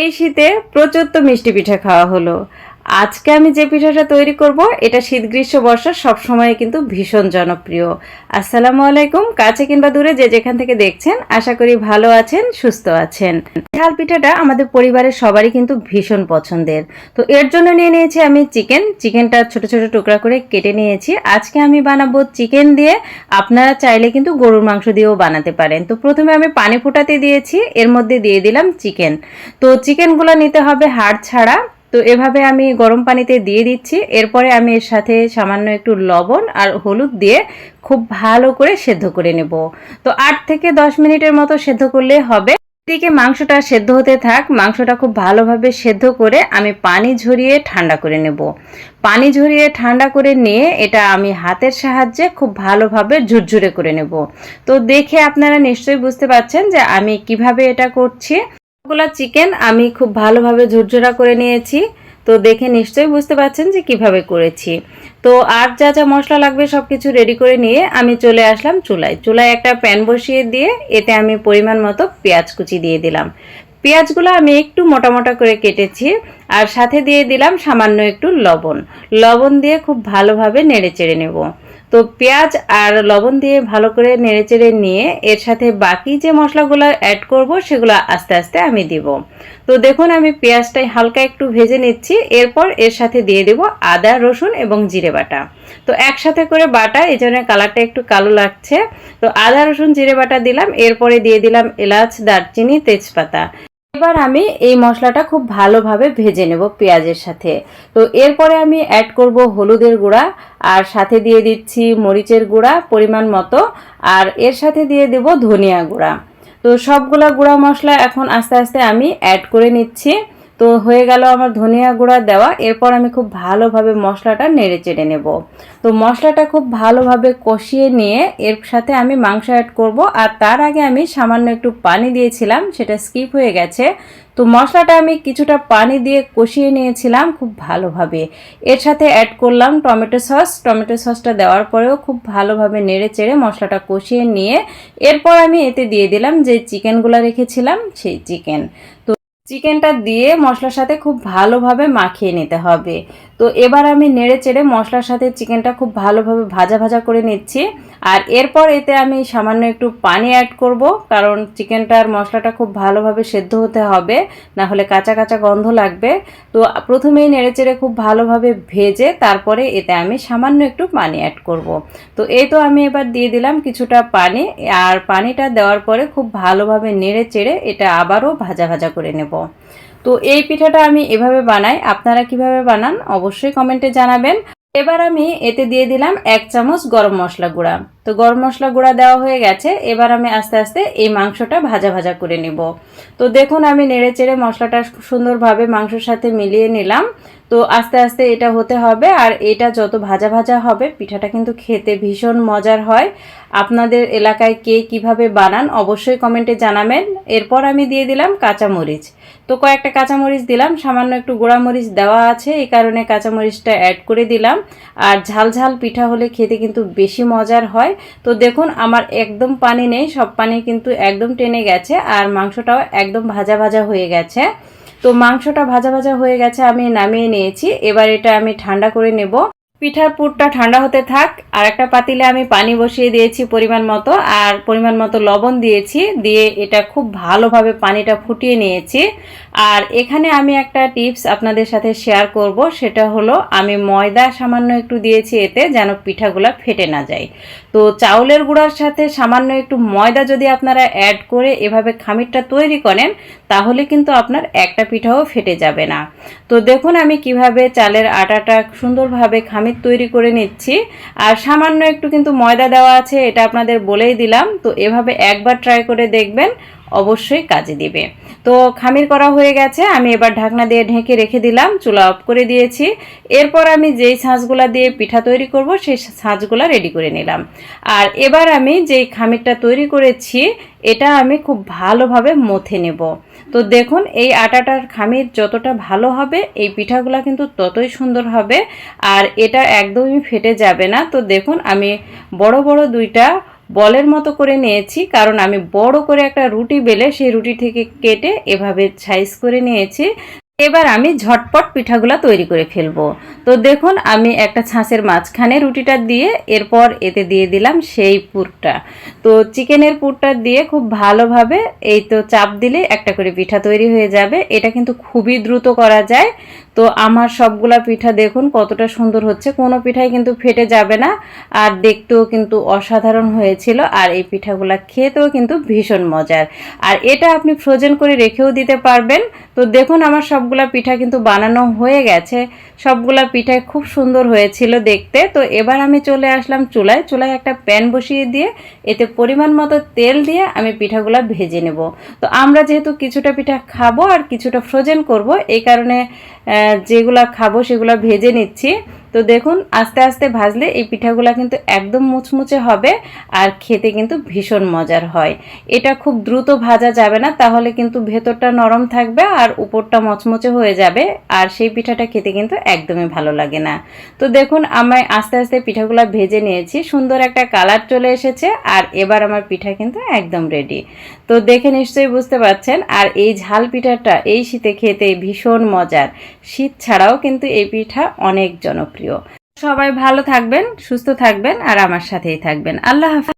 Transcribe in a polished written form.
এই শীতে প্রচুর তো মিষ্টি পিঠা খাওয়া হলো। আজকে আমি যে পিঠাটা তৈরি করব এটা শীত গ্রীষ্ম বর্ষা সবসময় কিন্তু ভীষণ জনপ্রিয়। আসসালামু আলাইকুম, কাছে কিংবা দূরে যে যেখান থেকে দেখছেন, আশা করি ভালো আছেন, সুস্থ আছেন। ঝাল পিঠাটা আমাদের পরিবারের সবারই কিন্তু ভীষণ পছন্দের। তো এর জন্য নিয়ে নিয়েছি আমি চিকেনটা ছোট ছোট টুকরা করে কেটে নিয়েছি। আজকে আমি বানাবো চিকেন দিয়ে। আপনারা চাইলে কিন্তু গরুর মাংস দিয়েও বানাতে পারেন। তো প্রথমে আমি পানি ফোটাতে দিয়েছি, এর মধ্যে দিয়ে দিলাম চিকেন। তো চিকেনগুলো নিতে হবে হাড় ছাড়া। তো এভাবে আমি গরম পানিতে দিয়ে দিচ্ছি। এরপরে আমি এর সাথে সামান্য একটু লবণ আর হলুদ দিয়ে খুব ভালো করে সেদ্ধ করে নেব। তো 8 থেকে 10 মিনিটের মতো সেদ্ধ করলে হবে। এদিকে মাংসটা সেদ্ধ হতে থাক। মাংসটা খুব ভালোভাবে সেদ্ধ করে আমি পানি ঝরিয়ে ঠান্ডা করে নেব। পানি ঝরিয়ে ঠান্ডা করে নিয়ে এটা আমি হাতের সাহায্যে খুব ভালোভাবে ঝুরঝুরে করে নেব। তো দেখে আপনারা নিশ্চয়ই বুঝতে পারছেন যে আমি কিভাবে এটা করছি। চিকেন আমি খুব ভালোভাবে ঝুরঝুরা করে নিয়েছি। তো দেখে নিশ্চয়ই বুঝতে পারছেন যে কিভাবে করেছি। তো আর যা যা মশলা লাগবে সব কিছু রেডি করে নিয়ে আমি চলে আসলাম চুলায় একটা প্যান বসিয়ে দিয়ে এতে আমি পরিমাণ মতো পেঁয়াজ কুচি দিয়ে দিলাম। পেঁয়াজগুলো আমি একটু মোটা মোটা করে কেটেছি। আর সাথে দিয়ে দিলাম সামান্য একটু লবণ দিয়ে খুব ভালোভাবে নেড়ে চেড়ে নেব। তো পেঁয়াজ আর লবণ দিয়ে ভালো করে নেড়েচেড়ে নিয়ে এর সাথে বাকি যে মশলাগুলো অ্যাড করব সেগুলো আস্তে আস্তে আমি দিব। তো দেখুন আমি পেঁয়াজটাই হালকা একটু ভেজে নিচ্ছি। এরপর এর সাথে দিয়ে দেব আদা, রসুন এবং জিরে বাটা। তো একসাথে করে বাটা, এই জন্য কালারটা একটু কালো লাগছে। তো আদা, রসুন, জিরে বাটা দিলাম। এরপরে দিয়ে দিলাম এলাচ, দারচিনি, তেজপাতা। এবার আমি এই মশলাটা খুব ভালোভাবে ভেজে নেব পেঁয়াজের সাথে। তো এরপরে আমি অ্যাড করব হলুদের গুঁড়া, আর সাথে দিয়ে দিচ্ছি মরিচের গুঁড়া পরিমাণ মতো, আর এর সাথে দিয়ে দেব ধনিয়া গুঁড়া। তো সবগুলা গুঁড়া মশলা এখন আস্তে আস্তে আমি অ্যাড করে নিচ্ছি। তো হয়ে গেল আমার ধনিয়া গুঁড়া দেওয়া। এরপর আমি খুব ভালোভাবে মশলাটা নেড়ে চেড়ে নেব। তো মশলাটা খুব ভালোভাবে কষিয়ে নিয়ে এর সাথে আমি মাংস অ্যাড করব। আর তার আগে আমি সামান্য একটু পানি দিয়েছিলাম, সেটা স্কিপ হয়ে গেছে। তো মশলাটা আমি কিছুটা পানি দিয়ে কষিয়ে নিয়েছিলাম খুব ভালোভাবে। এর সাথে অ্যাড করলাম টমেটো সসটা দেওয়ার পরেও খুব ভালোভাবে নেড়ে চেড়ে মশলাটা কষিয়ে নিয়ে এরপর আমি এতে দিয়ে দিলাম যে চিকেনগুলো রেখেছিলাম সেই চিকেন। তো চিকেনটা দিয়ে মশলার সাথে খুব ভালোভাবে মাখিয়ে নিতে হবে। তো এবার আমি নেড়ে চেড়ে মশলার সাথে চিকেনটা খুব ভালোভাবে ভাজা ভাজা করে নিচ্ছি। আর এরপর এতে আমি সামান্য একটু পানি অ্যাড করব, কারণ চিকেনটার মশলাটা খুব ভালোভাবে সেদ্ধ হতে হবে, না হলে কাঁচা কাঁচা গন্ধ লাগবে। তো প্রথমেই নেড়ে চেড়ে খুব ভালোভাবে ভেজে তারপরে এতে আমি সামান্য একটু পানি অ্যাড করব। তো এই তো আমি এবার দিয়ে দিলাম কিছুটা পানি। আর পানিটা দেওয়ার পরে খুব ভালোভাবে নেড়ে চেড়ে এটা আবারও ভাজা ভাজা করে নেব। তো এই পিঠাটা আমি এভাবে বানাই, আপনারা কিভাবে বানান অবশ্যই কমেন্টে জানাবেন। এবার আমি এতে দিয়ে দিলাম 1 চামচ গরম মশলা গুঁড়া। তো গরম মশলা গুঁড়া দেওয়া হয়ে গেছে। এবার আমি আস্তে আস্তে এই মাংসটা ভাজা ভাজা করে নেব। তো দেখুন আমি নেড়ে চেড়ে মশলাটা সুন্দরভাবে মাংসের সাথে মিলিয়ে নিলাম। তো আস্তে আস্তে এটা হতে হবে। আর এটা যত ভাজা ভাজা হবে পিঠাটা কিন্তু খেতে ভীষণ মজার হয়। আপনাদের এলাকায় কে কিভাবে বানান অবশ্যই কমেন্টে জানাবেন। এরপর আমি দিয়ে দিলাম কাঁচামরিচ। তো কয়েকটা কাঁচামরিচ দিলাম, সামান্য একটু গোড়ামরিচ দেওয়া আছে এই কারণে কাঁচামরিচটা অ্যাড করে দিলাম। আর ঝাল ঝাল পিঠা হলে খেতে কিন্তু বেশি মজার হয়। তো দেখুন আমার একদম পানি নেই, সব পানি কিন্তু একদম টেনে গেছে। আর মাংসটাও একদম ভাজা ভাজা হয়ে গেছে। তো মাংসটা ভাজা ভাজা হয়ে গেছে, আমি নামিয়ে নিয়েছি। এবার এটা আমি ঠান্ডা করে নেব। পিঠার পুরটা ঠান্ডা হতে থাক। আর একটা পাতিলে আমি পানি বসিয়ে দিয়েছি পরিমাণ মতো, আর পরিমাণ মতো লবণ দিয়েছি। দিয়ে এটা খুব ভালোভাবে পানিটা ফুটিয়ে নিয়েছি। আর এখানে আমি একটা টিপস আপনাদের সাথে শেয়ার করব, সেটা হলো আমি ময়দা সামান্য একটু দিয়েছি এতে, যেন পিঠাগুলো ফেটে না যায়। তো চাউলের গুঁড়ার সাথে সামান্য একটু ময়দা যদি আপনারা অ্যাড করে এভাবে খামিরটা তৈরি করেন, তাহলে কিন্তু আপনার একটা পিঠাও ফেটে যাবে না। তো দেখুন আমি কিভাবে চালের আটাটা সুন্দরভাবে খামির তৈরি করে নিচ্ছি। আর সামান্য একটু কিন্তু ময়দা দেওয়া আছে, এটা আপনাদের বলেই দিলাম। তো এভাবে একবার ট্রাই করে দেখবেন, অবশ্যই কাজে দিবে। তো খামির করা হয়ে গেছে, আমি এবার ঢাকনা দিয়ে ঢেকে রেখে দিলাম, চুলা অফ করে দিয়েছি। এরপর আমি যেই ছাঁচগুলা দিয়ে পিঠা তৈরি করব সেই ছাঁচগুলা রেডি করে নিলাম। আর এবার আমি যেই খামিরটা তৈরি করেছি এটা আমি খুব ভালোভাবে মথে নেব। তো দেখুন এই আটাটার খামির যতটা ভালো হবে এই পিঠাগুলা কিন্তু ততই সুন্দর হবে। আর এটা একদমই ফেটে যাবে না। তো দেখুন আমি বড় বড় দুইটা বলের মতো করে নিয়েছি, কারণ আমি বড় করে একটা রুটি বেলে সেই রুটি থেকে কেটে এভাবে সাইজ করে নিয়েছি। এবার আমি ঝটপট পিঠাগুলা তৈরি করে ফেলবো। তো দেখুন আমি একটা ছাঁচের মাঝখানে রুটিটা দিয়ে এরপর এতে দিয়ে দিলাম সেই পুরটা। তো চিকেনের পুরটা দিয়ে খুব ভালোভাবে এই তো চাপ দিলে একটা করে পিঠা তৈরি হয়ে যাবে। এটা কিন্তু খুবই দ্রুত করা যায়। তো আমার সবগুলা পিঠা দেখুন কতটা সুন্দর হচ্ছে, কোনো পিঠাই কিন্তু ফেটে যাবে না, আর দেখতেও কিন্তু অসাধারণ হয়েছিল। আর এই পিঠাগুলা খেতেও কিন্তু ভীষণ মজার, আর এটা আপনি ফ্রোজেন করে রেখেও দিতে পারবেন। তো দেখুন আমার সবগুলা পিঠা কিন্তু বানানো হয়ে গেছে, সবগুলা পিঠাই খুব সুন্দর হয়েছিল দেখতে। তো এবার আমি চলে আসলাম চুলায়। চুলায় একটা প্যান বসিয়ে দিয়ে এতে পরিমাণ মতো তেল দিয়ে আমি পিঠাগুলা ভেজে নেব। তো আমরা যেহেতু কিছুটা পিঠা খাবো আর কিছুটা ফ্রোজেন করব, এই কারণে যেগুলা খাবো সেগুলো ভেজে নিচ্ছি। তো দেখুন আস্তে আস্তে ভাজলে এই পিঠাগুলা কিন্তু একদম মুচমুচে হবে আর খেতে কিন্তু ভীষণ মজার হয়। এটা খুব দ্রুত ভাজা যাবে না, তাহলে কিন্তু ভেতরটা নরম থাকবে আর উপরটা মচমচে হয়ে যাবে, আর সেই পিঠাটা খেতে কিন্তু একদমই ভালো লাগে না। তো দেখুন আমি আস্তে আস্তে পিঠাগুলা ভেজে নিয়েছি, সুন্দর একটা কালার চলে এসেছে, আর এবার আমার পিঠা কিন্তু একদম রেডি। তো দেখে নিশ্চয়ই বুঝতে পারছেন। আর এই ঝাল পিঠাটা এই শীতে খেতে ভীষণ মজার। শীত ছাড়াও কিন্তু এই পিঠা অনেক জনপ্রিয়। সবাই ভালো থাকবেন, সুস্থ থাকবেন, আর আমার সাথেই থাকবেন। আল্লাহ হাফেজ।